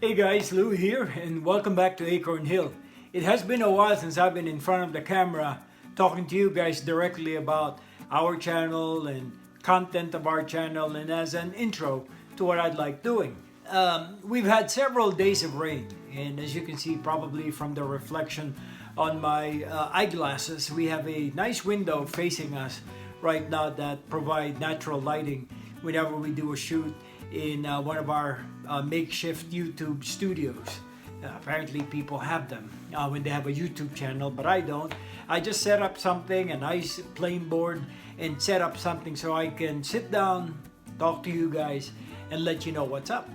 Hey guys, Lou here and welcome back to Acorn Hill. It has been a while since I've been in front of the camera talking to you guys directly about our channel and content of our channel and as an intro to what I'd like doing. We've had several days of rain, and as you can see probably from the reflection on my eyeglasses, we have a nice window facing us right now that provide natural lighting whenever we do a shoot in one of our makeshift YouTube studios. Apparently people have them when they have a YouTube channel, but I don't. I just set up something, a nice plain board, and set up something so I can sit down, talk to you guys, and let you know what's up.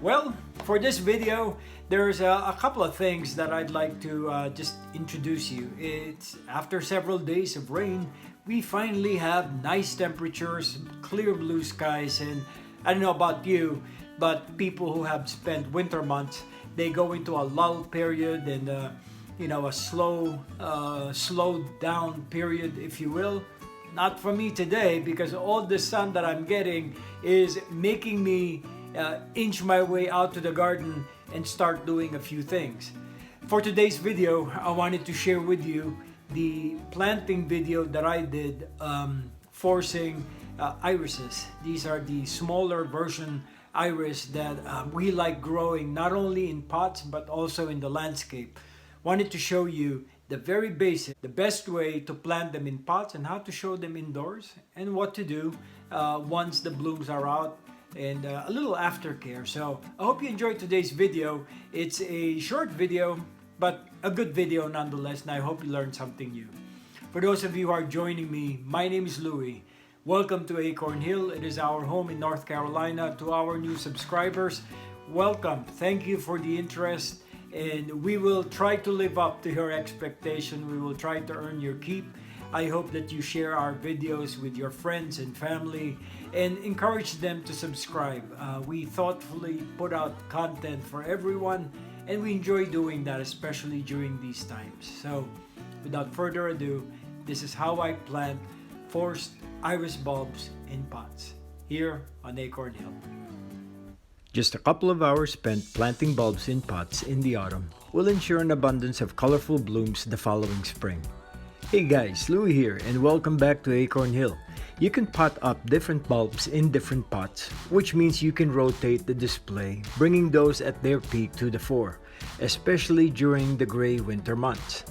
Well, for this video, there's a couple of things that I'd like to just introduce you. It's after several days of rain, we finally have nice temperatures, clear blue skies, and I don't know about you, but people who have spent winter months, they go into a lull period and a slowed down period, if you will. Not for me today, because all the sun that I'm getting is making me inch my way out to the garden and start doing a few things. For today's video, I wanted to share with you the planting video that I did forcing irises. These are the smaller version iris that we like growing not only in pots but also in the landscape. Wanted to show you the very basic, the best way to plant them in pots and how to show them indoors and what to do once the blooms are out, and a little aftercare. So I hope you enjoyed today's video. It's a short video but a good video nonetheless, and I hope you learned something new. For those of you who are joining me, my name is Louie. Welcome to Acorn Hill. It is our home in North Carolina. To our new subscribers, welcome. Thank you for the interest, and we will try to live up to your expectation. We will try to earn your keep. I hope that you share our videos with your friends and family and encourage them to subscribe. We thoughtfully put out content for everyone, and we enjoy doing that, especially during these times. So without further ado, this is how I plant forced iris bulbs in pots here on Acorn Hill. Just a couple of hours spent planting bulbs in pots in the autumn will ensure an abundance of colorful blooms the following spring. Hey guys, Louie here and welcome back to Acorn Hill. You can pot up different bulbs in different pots, which means you can rotate the display, bringing those at their peak to the fore, especially during the gray winter months.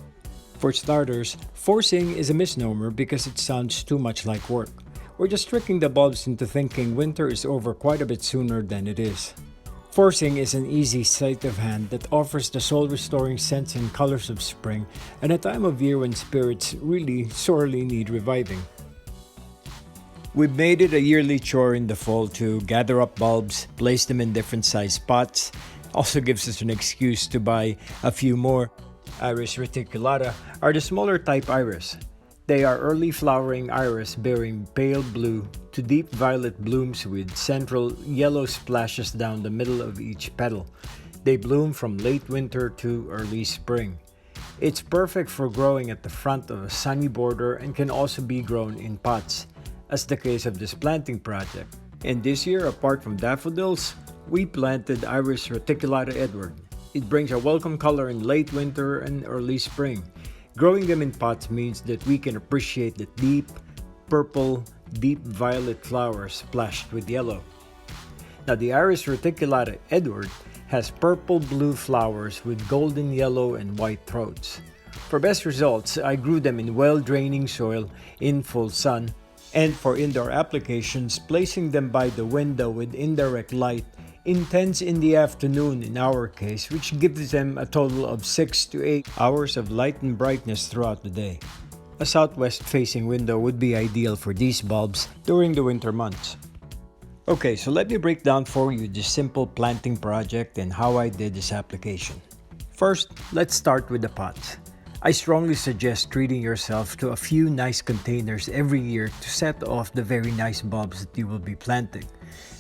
For starters, forcing is a misnomer because it sounds too much like work. We're just tricking the bulbs into thinking winter is over quite a bit sooner than it is. Forcing is an easy sleight of hand that offers the soul-restoring scents and colors of spring at a time of year when spirits really sorely need reviving. We've made it a yearly chore in the fall to gather up bulbs, place them in different size pots. Also gives us an excuse to buy a few more. Iris reticulata are the smaller type iris. They are early flowering iris bearing pale blue to deep violet blooms with central yellow splashes down the middle of each petal. They bloom from late winter to early spring. It's perfect for growing at the front of a sunny border and can also be grown in pots, as the case of this planting project. And this year, apart from daffodils, we planted Iris Reticulata.Indoor. It brings a welcome color in late winter and early spring. Growing them in pots means that we can appreciate the deep purple, deep violet flowers splashed with yellow. Now the Iris Reticulata.Indoor has purple-blue flowers with golden yellow and white throats. For best results, I grew them in well-draining soil in full sun, and for indoor applications, placing them by the window with indirect light intense in the afternoon in our case, which gives them a total of 6 to 8 hours of light and brightness throughout the day. A southwest facing window would be ideal for these bulbs during the winter months. Okay, so let me break down for you this simple planting project and how I did this application. First, let's start with the pots. I strongly suggest treating yourself to a few nice containers every year to set off the very nice bulbs that you will be planting.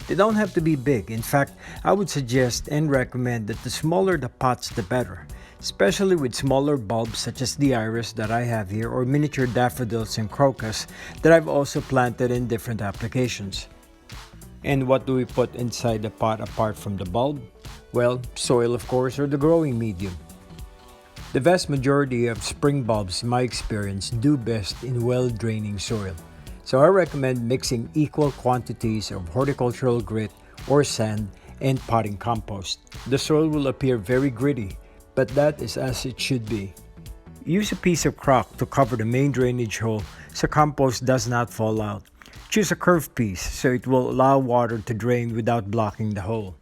They don't have to be big. In fact, I would suggest and recommend that the smaller the pots, the better, especially with smaller bulbs such as the iris that I have here or miniature daffodils and crocus that I've also planted in different applications. And what do we put inside the pot apart from the bulb? Well, soil of course, or the growing medium. The vast majority of spring bulbs, in my experience, do best in well-draining soil. So I recommend mixing equal quantities of horticultural grit or sand and potting compost. The soil will appear very gritty, but that is as it should be. Use a piece of crock to cover the main drainage hole so compost does not fall out. Choose a curved piece so it will allow water to drain without blocking the hole.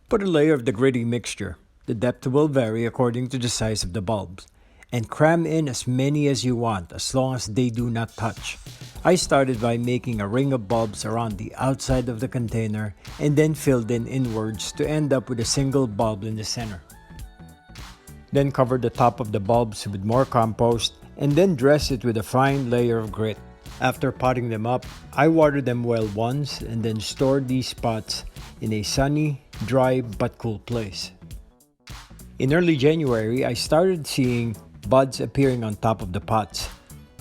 Put a layer of the gritty mixture. The depth will vary according to the size of the bulbs. And cram in as many as you want as long as they do not touch. I started by making a ring of bulbs around the outside of the container and then filled in inwards to end up with a single bulb in the center. Then cover the top of the bulbs with more compost and then dress it with a fine layer of grit. After potting them up, I water them well once and then store these pots in a sunny, dry but cool place. In early January, I started seeing buds appearing on top of the pots.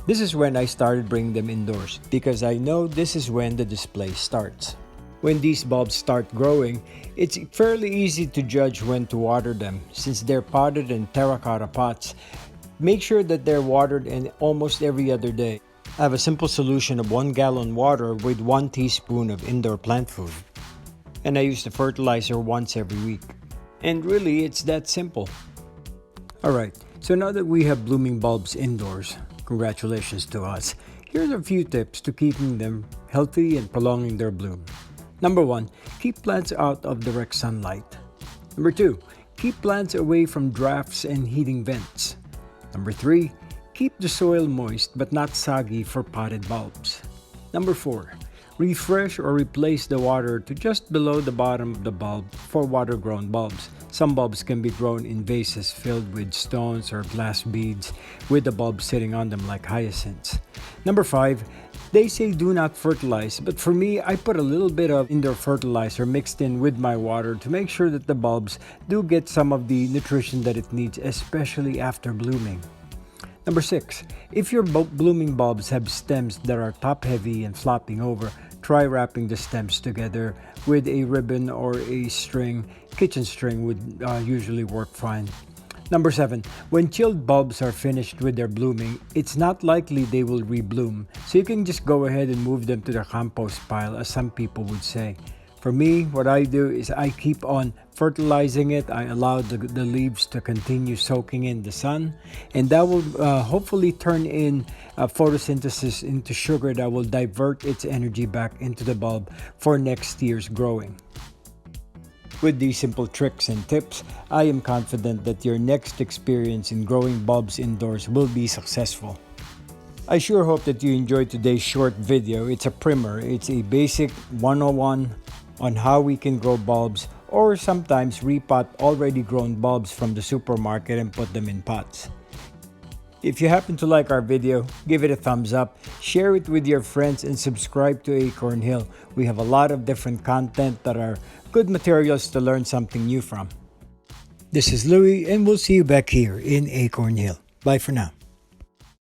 This is when I started bringing them indoors because I know this is when the display starts. When these bulbs start growing, it's fairly easy to judge when to water them since they're potted in terracotta pots. Make sure that they're watered in almost every other day. I have a simple solution of 1 gallon water with 1 teaspoon of indoor plant food. And I use the fertilizer once every week. And really, it's that simple. Alright, so now that we have blooming bulbs indoors, congratulations to us. Here's a few tips to keeping them healthy and prolonging their bloom. Number 1, keep plants out of direct sunlight. Number 2, keep plants away from drafts and heating vents. Number 3, keep the soil moist but not soggy for potted bulbs. Number 4, refresh or replace the water to just below the bottom of the bulb for water-grown bulbs. Some bulbs can be grown in vases filled with stones or glass beads with the bulb sitting on them like hyacinths. Number 5, they say do not fertilize, but for me, I put a little bit of indoor fertilizer mixed in with my water to make sure that the bulbs do get some of the nutrition that it needs, especially after blooming. Number 6, if your blooming bulbs have stems that are top-heavy and flopping over, try wrapping the stems together with a ribbon or a string. Kitchen string would usually work fine. Number 7, when chilled bulbs are finished with their blooming, it's not likely they will rebloom, so you can just go ahead and move them to the compost pile, as some people would say. For me, what I do is I keep on fertilizing it. I allow the leaves to continue soaking in the sun, and that will hopefully turn in photosynthesis into sugar that will divert its energy back into the bulb for next year's growing. With these simple tricks and tips, I am confident that your next experience in growing bulbs indoors will be successful. I sure hope that you enjoyed today's short video. It's a primer. It's a basic 101 on how we can grow bulbs, or sometimes repot already grown bulbs from the supermarket and put them in pots. If you happen to like our video, give it a thumbs up, share it with your friends, and subscribe to Acorn Hill. We have a lot of different content that are good materials to learn something new from. This is Louie, and we'll see you back here in Acorn Hill. Bye for now.